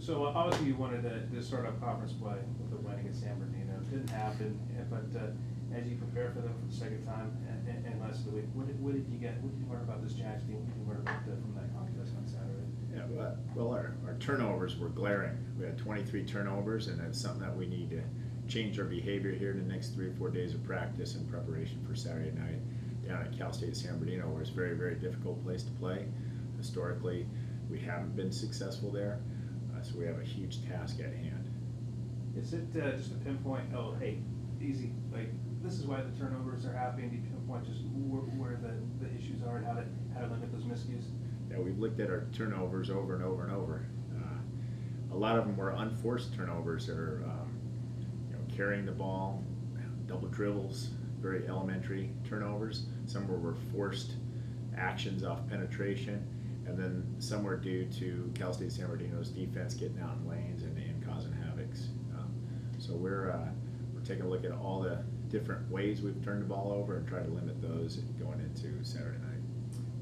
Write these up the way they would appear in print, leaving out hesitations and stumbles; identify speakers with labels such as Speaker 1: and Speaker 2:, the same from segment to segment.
Speaker 1: So obviously you wanted to start off conference play with the win against San Bernardino. It didn't happen, but as you prepare for them for the second time in less than a week, what did you get? What did you learn about this Jags team? What did you learn about from that contest on Saturday?
Speaker 2: Yeah, well, our turnovers were glaring. We had 23 turnovers, and that's something that we need to change our behavior here in the next 3 or 4 days of practice in preparation for Saturday night down at Cal State San Bernardino, where it's a very, very difficult place to play. Historically, we haven't been successful there, so we have a huge task at hand.
Speaker 1: Is it just a pinpoint, oh, hey, easy, like, this is why the turnovers are happening? Do you pinpoint just where the issues are and how to limit those miscues?
Speaker 2: Yeah, we've looked at our turnovers over and over and over. A lot of them were unforced turnovers that are carrying the ball, double dribbles, very elementary turnovers. Some were forced actions off penetration, and then some were due to Cal State San Bernardino's defense getting out in lanes and causing havocs. So we're taking a look at all the different ways we've turned the ball over and try to limit those going into Saturday night.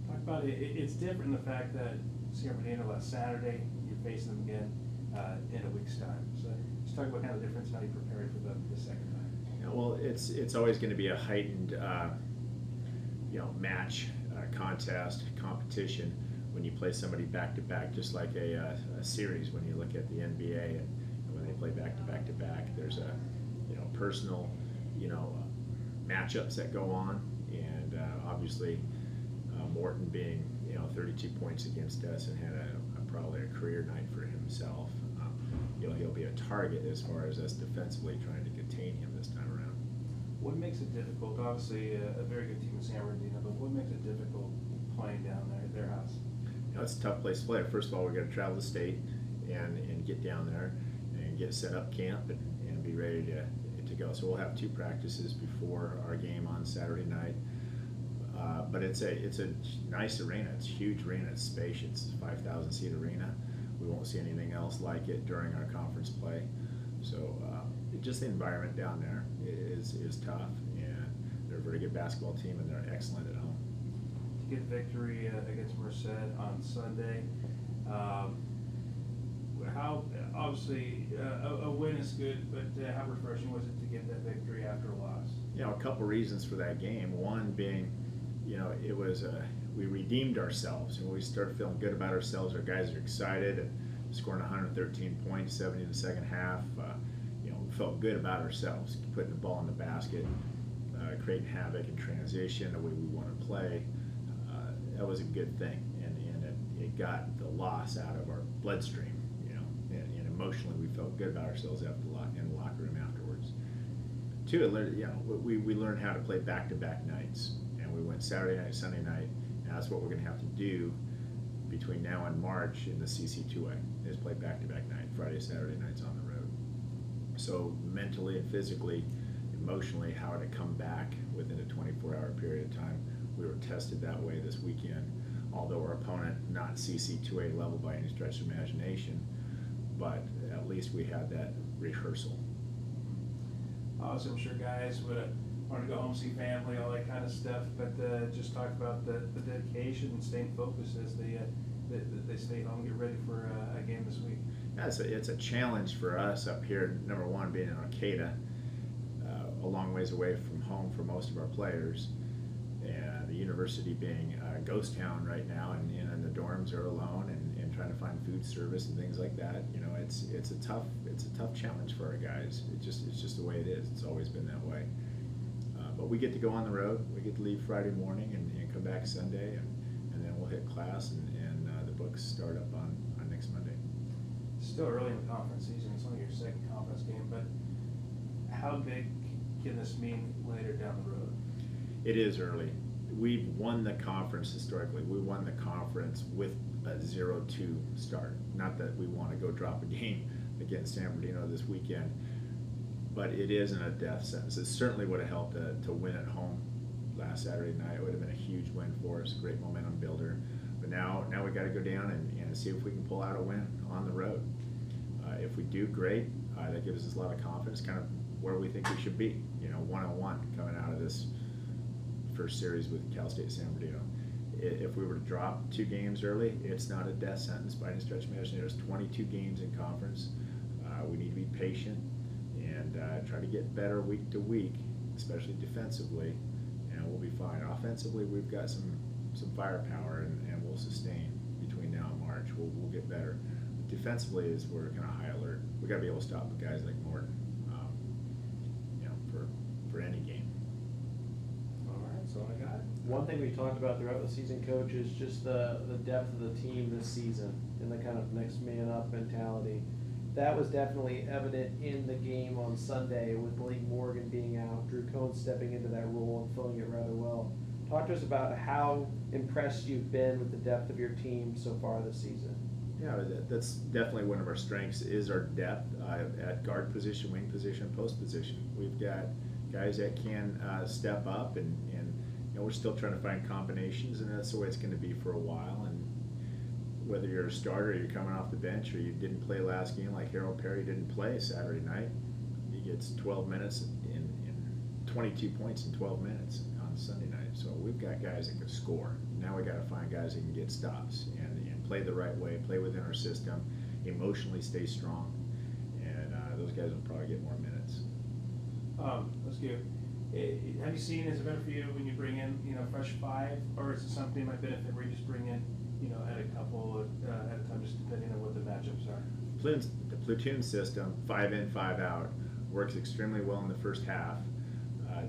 Speaker 1: Talk about it. It's different in the fact that San Bernardino last Saturday, you're facing them again in a week's time. So just talk about kind of the difference how you prepared for the second time.
Speaker 2: Yeah, well, it's always going to be a heightened match, contest, competition when you play somebody back to back, just like a series when you look at the NBA and when they play back to back to back. There's a personal matchups that go on, and obviously Morton being 32 points against us and had probably a career night for himself. He'll be a target as far as us defensively trying to contain him this time around.
Speaker 1: What makes it difficult? Obviously, a very good team in San Bernardino, but what makes it difficult playing down there at their house?
Speaker 2: It's a tough place to play. First of all, we've got to travel the state and get down there and get set up camp and be ready to go. So we'll have 2 practices before our game on Saturday night. But it's a nice arena. It's a huge arena. It's spacious. 5,000 seat arena. We won't see anything else like it during our conference play. So just the environment down there is tough, and they're a very good basketball team, and they're excellent at home.
Speaker 1: To get victory against Merced on Sunday, how obviously a win is good, but how refreshing was it to get that victory after a loss?
Speaker 2: A couple reasons for that game. One being, it was we redeemed ourselves, and we started feeling good about ourselves. Our guys are excited, and scoring 113 points, 70 in the second half. We felt good about ourselves, putting the ball in the basket, creating havoc in transition the way we want to play. That was a good thing, and it got the loss out of our bloodstream. And emotionally we felt good about ourselves in the locker room afterwards. 2, we learned how to play back-to-back nights, and we went Saturday night, Sunday night, and that's what we're going to have to do between now and March in the CC2A, is play back-to-back night, Friday, Saturday nights on the road. So mentally and physically, emotionally, how to come back within a 24-hour period of time. We were tested that way this weekend, although our opponent not CC2A level by any stretch of imagination, but at least we had that rehearsal.
Speaker 1: Also, I'm sure guys would want to go home, see family, all that kind of stuff, but just talk about the dedication and staying focused as they stay home, get ready for a game this week.
Speaker 2: Yeah, it's a challenge for us up here, number one, being in Arcata, a long ways away from home for most of our players, and the university being a ghost town right now, and the dorms are alone, and trying to find food service and things like that. It's a tough challenge for our guys. It's just the way it is. It's always been that way. But we get to go on the road. We get to leave Friday morning and come back Sunday, and then we'll hit class, and the books start up on next Monday.
Speaker 1: Still early in the conference season. It's only your second conference game, but how big can this mean later down the road?
Speaker 2: It is early. We've won the conference historically. We won the conference with a 0-2 start. Not that we want to go drop a game against San Bernardino this weekend, but it isn't a death sentence. It certainly would have helped to win at home last Saturday night. It would have been a huge win for us, great momentum builder. But now we got to go down and see if we can pull out a win on the road. If we do, great. That gives us a lot of confidence, kind of where we think we should be. 1-1 coming out of this first series with Cal State San Bernardino. If we were to drop 2 games early, it's not a death sentence by any stretch of imagination. There's 22 games in conference. We need to be patient and try to get better week to week, especially defensively, and we'll be fine. Offensively, we've got some firepower, and we'll sustain between now and March. We'll get better. Defensively is we're kind of high alert. We got to be able to stop guys like Morton, for any game.
Speaker 1: All right, that's all I got.
Speaker 3: One thing we talked about throughout the season, coach, is just the depth of the team this season and the kind of next man up mentality. That was definitely evident in the game on Sunday with Malik Morgan being out, Drew Cohn stepping into that role and filling it rather well. Talk to us about how impressed you've been with the depth of your team so far this season.
Speaker 2: Yeah, that's definitely one of our strengths is our depth at guard position, wing position, post position. We've got guys that can step up, and we're still trying to find combinations, and that's the way it's going to be for a while. And whether you're a starter, or you're coming off the bench, or you didn't play last game, like Harold Perry didn't play Saturday night, he gets 12 minutes in 22 points in 12 minutes on Sunday night. So we've got guys that can score. Now we got to find guys that can get stops and play the right way, play within our system, emotionally stay strong, and those guys will probably get more minutes.
Speaker 1: Let's go. Have you seen, is it better for you when you bring in, fresh 5, or is it something that might benefit where you just bring in, at a couple at a time, just depending on what the matchups are?
Speaker 2: The platoon system, 5 in, 5 out, works extremely well in the first half,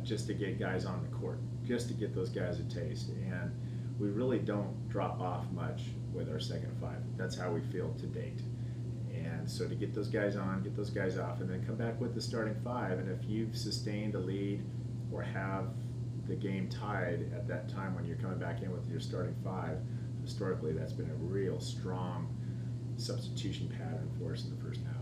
Speaker 2: just to get guys on the court, just to get those guys a taste, and we really don't drop off much with our second 5. That's how we feel to date. And so to get those guys on, get those guys off, and then come back with the starting 5, and if you've sustained a lead or have the game tied at that time when you're coming back in with your starting 5, historically that's been a real strong substitution pattern for us in the first half.